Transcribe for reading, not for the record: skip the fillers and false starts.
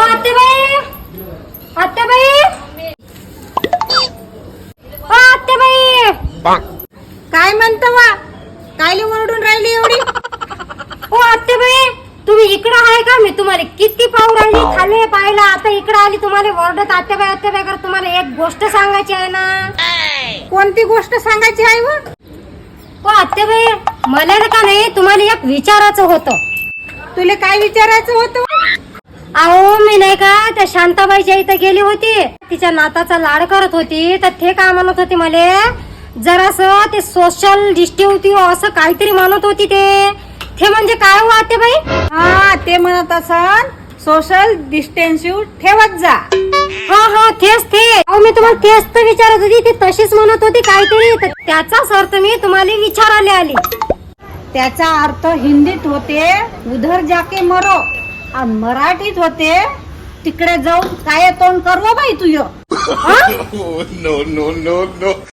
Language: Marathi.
आत्याबाई, आत्याबाई, आत्याबाई. काय म्हणतो वा? कायले ओरडून राहिली एवढी? ओ आत्याबाई, तुम्ही इकडे आहे का? मी तुम्हाला किती पाहू राहिली, खाली पाहिला, आता इकडे आली, तुम्हाला ओरडत आत्याबाई आत्याबाई कर. तुम्हाला एक गोष्ट सांगायची आहे ना. कोणती गोष्ट सांगायची आहे व? ओ आत्याबाई, मला ना का नाही तुम्हाला एक विचारायचं होतं. तुला काय विचारायचं होतं? अहो मी नाही का त्या शांताबाईच्या इथं गेली होती, तिच्या नाताचा लाड करत होती, तर ते काय म्हणत होती मला, जरासं ते सोशल डिस्टिंक्टिव्ह असं काहीतरी म्हणत होती. ते म्हणजे काय हो आत्याबाई? हा, ते म्हणत असन सोशल डिस्टन्सिव्ह ठेवत जा. हा हा, तेच ते. अहो मी तुम्हाला तेच तर विचारत होती, ती तशीच म्हणत होती काहीतरी, तर त्याचाच अर्थ मी तुम्हाला विचारायला आली. त्याचा अर्थ हिंदीत होते उधर जाके मरो, आणि मराठीत होते तिकडे जाऊन काय तोंड करव बाई तुझं. No, no, no, no.